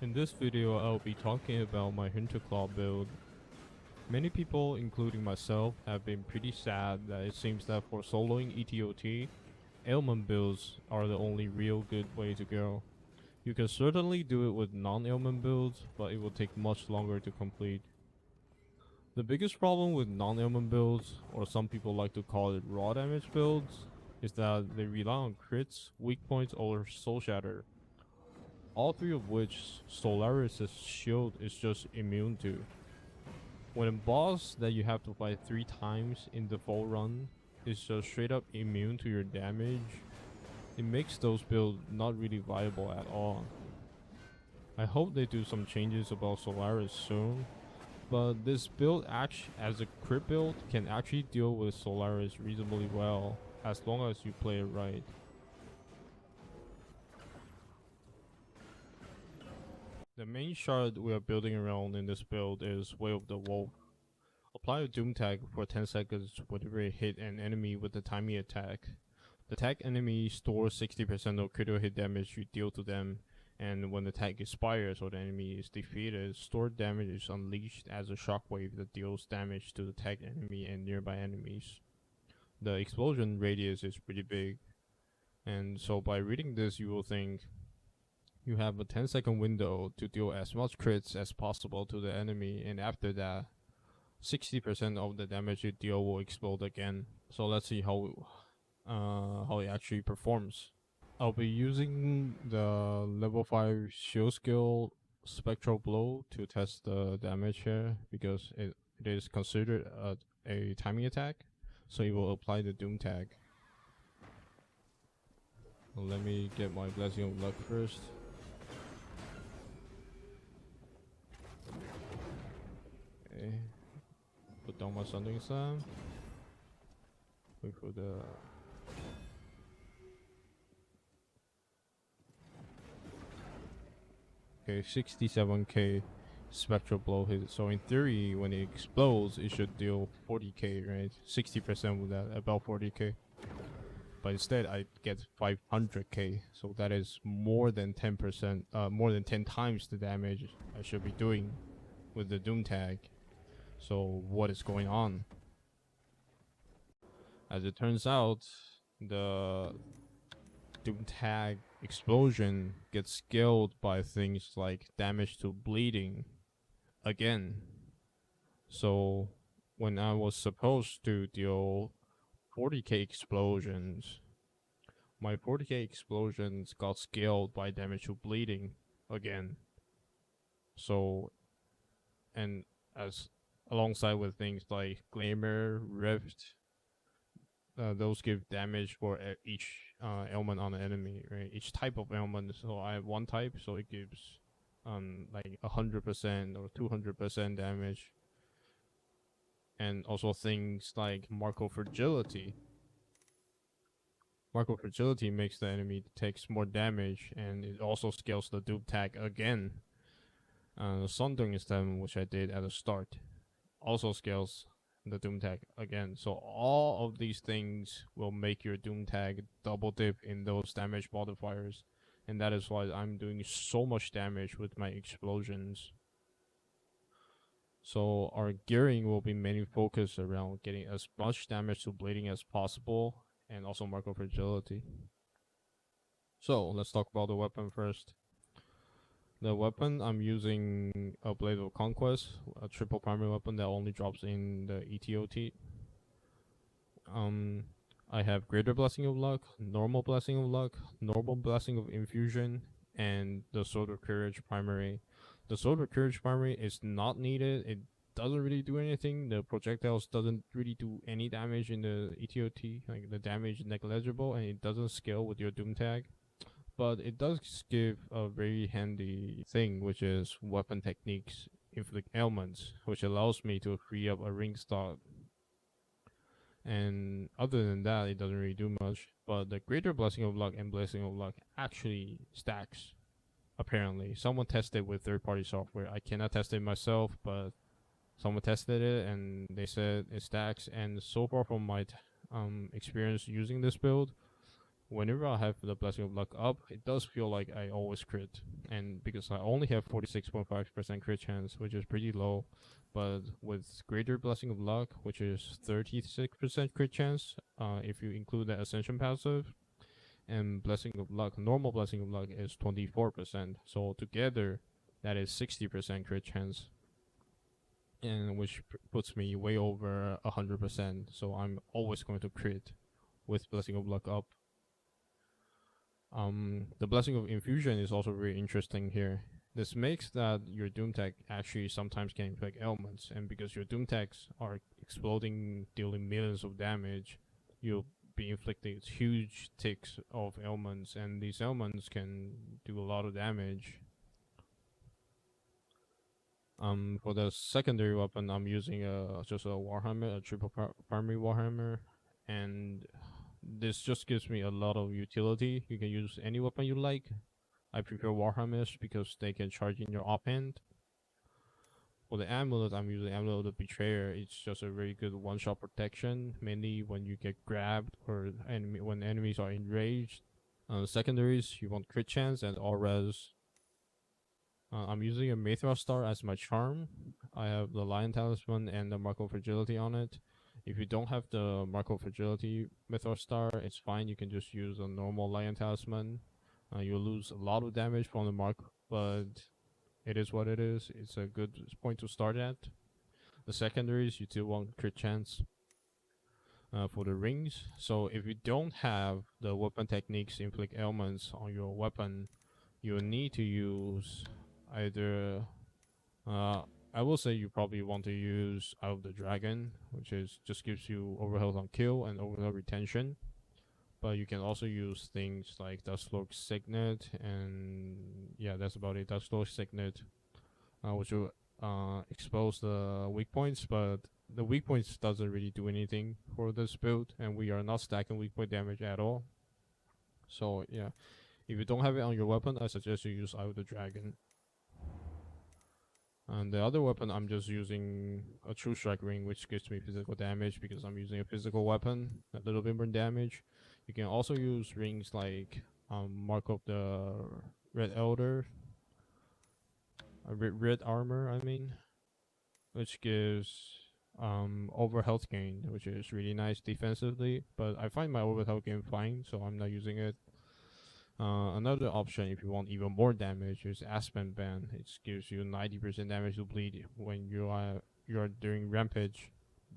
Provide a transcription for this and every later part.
In this video, I'll be talking about my Hinterclaw build. Many people, including myself, have been pretty sad that it seems that for soloing ETOT, ailment builds are the only real good way to go. You can certainly do it with non-ailment builds, but it will take much longer to complete. The biggest problem with non-ailment builds, or some people like to call it raw damage builds, is that they rely on crits, weak points, or soul shatter. All three of which Solaris' shield is just immune to. When a boss that you have to fight 3 times in the full run is just straight up immune to your damage, it makes those builds not really viable at all. I hope they do some changes about Solaris soon, but this build as a crit build can actually deal with Solaris reasonably well, as long as you play it right. The main shard we are building around in this build is Way of the Wolf. Apply a Doom tag for 10 seconds whenever you hit an enemy with a timing attack. The tag enemy stores 60% of critical hit damage you deal to them, and when the tag expires or the enemy is defeated, stored damage is unleashed as a shockwave that deals damage to the tagged enemy and nearby enemies. The explosion radius is pretty big, and so by reading this you will think, you have a 10-second window to deal as much crits as possible to the enemy, and after that, 60% of the damage you deal will explode again. So let's see how it actually performs. I'll be using the level 5 shield skill Spectral Blow to test the damage here, because it is considered a timing attack, so it will apply the Doom tag. Well, let me get my Blessing of Luck first. Okay. Put down my Sundering Slam. Wait for the... Okay, 67k Spectral Blow hit. So in theory, when it explodes, it should deal 40k, right? 60% with that, about 40k. But instead, I get 500k. So that is more than 10%, more than 10 times the damage I should be doing with the Doom tag. So what is going on? As it turns out, the Doom tag explosion gets scaled by things like damage to bleeding again. So when I was supposed to deal 40k explosions, my 40k explosions got scaled by damage to bleeding again. So, and as alongside with things like Glamour, Rift, those give damage for each ailment on the enemy, right? Each type of ailment. So I have one type, so it gives like 100% or 200% damage. And also things like Marco Fragility. Marco Fragility makes the enemy takes more damage, and it also scales the Doom tag again. Sundering Stem, which I did at the start, also scales the Doom tag again. So all of these things will make your Doom tag double dip in those damage modifiers, and that is why I'm doing so much damage with my explosions. So our gearing will be mainly focused around getting as much damage to bleeding as possible, and also Marco Fragility. So let's talk about the weapon first. The weapon, I'm using a Blade of Conquest, a triple primary weapon that only drops in the ETOT. I have Greater Blessing of Luck, Normal Blessing of Luck, Normal Blessing of Infusion, and the Sword of Courage primary. The Sword of Courage primary is not needed. It doesn't really do anything. The projectiles doesn't really do any damage in the ETOT. Like, the damage is negligible, and it doesn't scale with your Doom tag. But it does give a very handy thing, which is Weapon Techniques Inflict Ailments, which allows me to free up a ring slot. And other than that, it doesn't really do much. But the Greater Blessing of Luck and Blessing of Luck actually stacks, apparently. Someone tested with third-party software. I cannot test it myself, but someone tested it and they said it stacks. And so far from my experience using this build, whenever I have the Blessing of Luck up, it does feel like I always crit. And because I only have 46.5% crit chance, which is pretty low, but with greater Blessing of Luck, which is 36% crit chance, if you include the Ascension passive, and Blessing of Luck, normal Blessing of Luck is 24%. So together, that is 60% crit chance, and which puts me way over 100%. So I'm always going to crit with Blessing of Luck up. The Blessing of Infusion is also very interesting here. This makes that your Doom Tech actually sometimes can inflict ailments, and because your Doom Techs are exploding, dealing millions of damage, you'll be inflicting huge ticks of ailments, and these ailments can do a lot of damage. For the secondary weapon, I'm using just a Warhammer, a triple primary Warhammer, and this just gives me a lot of utility. You can use any weapon you like. I prefer Warhammers because they can charge in your offhand. For the amulet, I'm using Amulet of the Betrayer. It's just a very good one-shot protection, mainly when you get grabbed or when enemies are enraged. Secondaries, you want crit chance and all res. I'm using a Mithra Star as my charm. I have the Lion Talisman and the Mark of Fragility on it. If you don't have the Mark of Fragility Mithra Star, it's fine. You can just use a normal Lion Talisman. You'll lose a lot of damage from the mark, but it is what it is. It's a good point to start at. The secondaries, you still want crit chance. For the rings, so if you don't have the weapon techniques inflict ailments on your weapon, you'll need to use either I will say you probably want to use Eye of the Dragon, which is just gives you overhealth on kill and overhealth retention. But you can also use things like Dustlord Signet, and yeah, that's about it. Dustlord Signet, which will expose the weak points, but the weak points doesn't really do anything for this build, and we are not stacking weak point damage at all. So yeah, if you don't have it on your weapon, I suggest you use Eye of the Dragon. And the other weapon, I'm just using a True Strike Ring, which gives me physical damage because I'm using a physical weapon, a little bit more damage. You can also use rings like Mark of the Red Elder, red armor, I mean, which gives over health gain, which is really nice defensively. But I find my over health gain fine, so I'm not using it. Another option, if you want even more damage, is Aspen Band. It gives you 90% damage to bleed when you are doing rampage,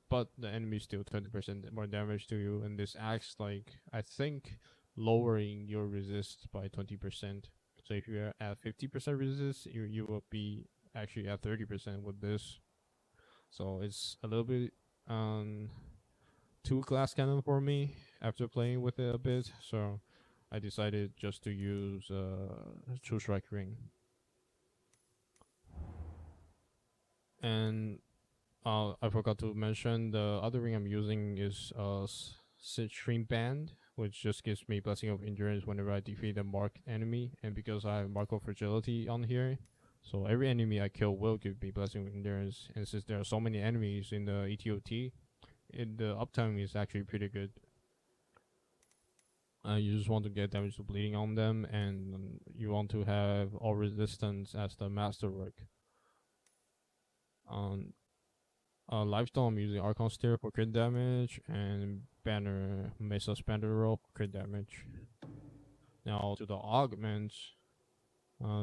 but the enemy still 20% more damage to you. And this acts like, I think, lowering your resist by 20%. So if you're at 50% resist, you will be actually at 30% with this. So it's a little bit too glass cannon for me after playing with it a bit. So I decided just to use True Strike Ring. And I forgot to mention the other ring I'm using is Citrine Band, which just gives me Blessing of Endurance whenever I defeat a marked enemy. And because I have Mark of Fragility on here, so every enemy I kill will give me Blessing of Endurance. And since there are so many enemies in the ETOT, the uptime is actually pretty good. You just want to get damage to bleeding on them, and you want to have all resistance as the masterwork. Lifestyle, I'm using Archon Steer for crit damage, and Banner, Mesa's Banner Roll for crit damage. Now to the augments.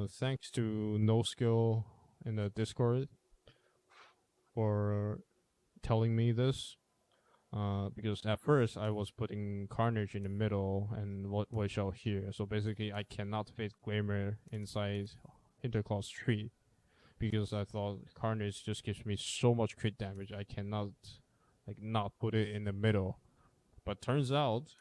Thanks to No Skill in the Discord for telling me this. Because at first I was putting Carnage in the middle and Void Shell here. So basically I cannot fit Glamour inside Hinterclaw's tree. Because I thought Carnage just gives me so much crit damage, I cannot not put it in the middle. But turns out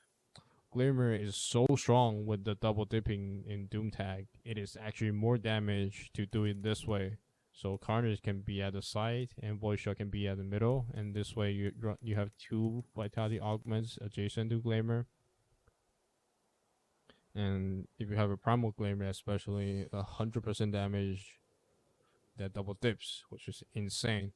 Glamour is so strong with the double dipping in Doom Tag, it is actually more damage to do it this way. So Carnage can be at the side and Void Shell can be at the middle, and this way you have two Vitality Augments adjacent to Glamour. And if you have a Primal Glamour, especially 100% damage that double dips, which is insane.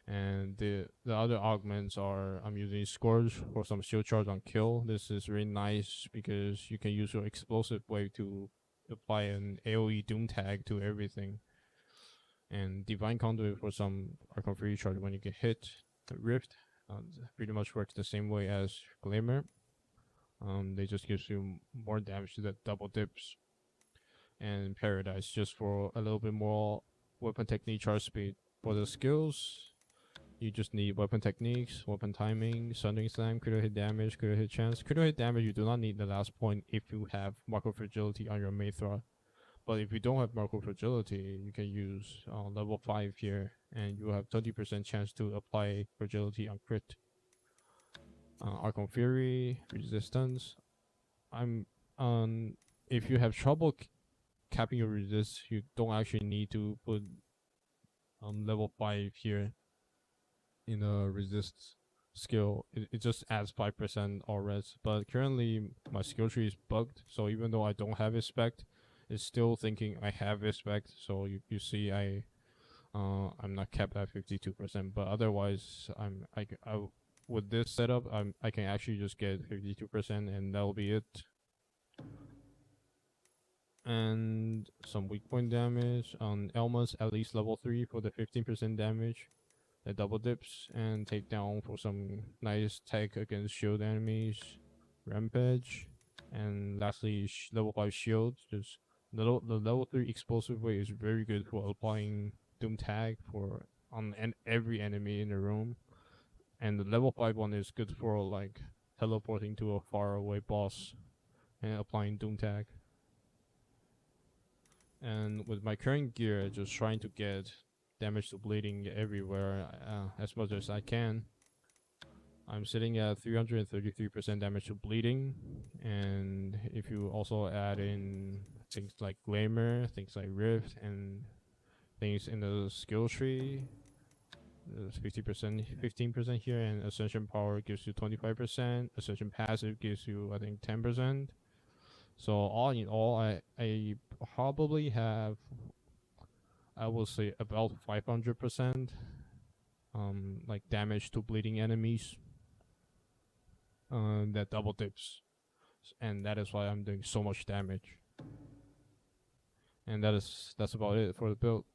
And the other augments are I'm using Scourge for some shield charge on kill. This is really nice because you can use your explosive wave to apply an AoE doom tag to everything. And Divine Conduit for some Archon free charge when you get hit. Rift pretty much works the same way as Glimmer. They just gives you more damage to the double dips. And Paradise just for a little bit more weapon technique charge speed. For the skills, you just need weapon techniques, weapon timing, sundering slam, critical hit damage, critical hit chance. Critical hit damage you do not need the last point if you have macro fragility on your Maethra. But if you don't have macro fragility, you can use level 5 here, and you have 20% chance to apply fragility on crit. Archon Fury, resistance. I'm if you have trouble capping your resist, you don't actually need to put level 5 here in a resist skill. It just adds 5% all res. But currently my skill tree is bugged, so even though I don't have a spec, it's still thinking I have a spec. So you see I'm not capped at 52%, but otherwise I with this setup I can actually just get 52% and that'll be it. And some weak point damage on Elmas at least level 3 for the 15% damage. The double dips and take down for some nice tech against shield enemies. Rampage. And lastly, level 5 shield. Just the level 3 explosive wave is very good for applying Doom Tag for on every enemy in the room. And the level 5 one is good for like teleporting to a far away boss and applying Doom Tag. And with my current gear, just trying to get damage to bleeding everywhere as much as I can. I'm sitting at 333% damage to bleeding, and if you also add in things like Glamour, things like Rift, and things in the skill tree, there's 50%, 15% here, and Ascension Power gives you 25%, Ascension Passive gives you, I think, 10%. So all in all, I probably have, I will say, about 500% like damage to bleeding enemies that double dips, and that is why I'm doing so much damage. And that's about it for the build.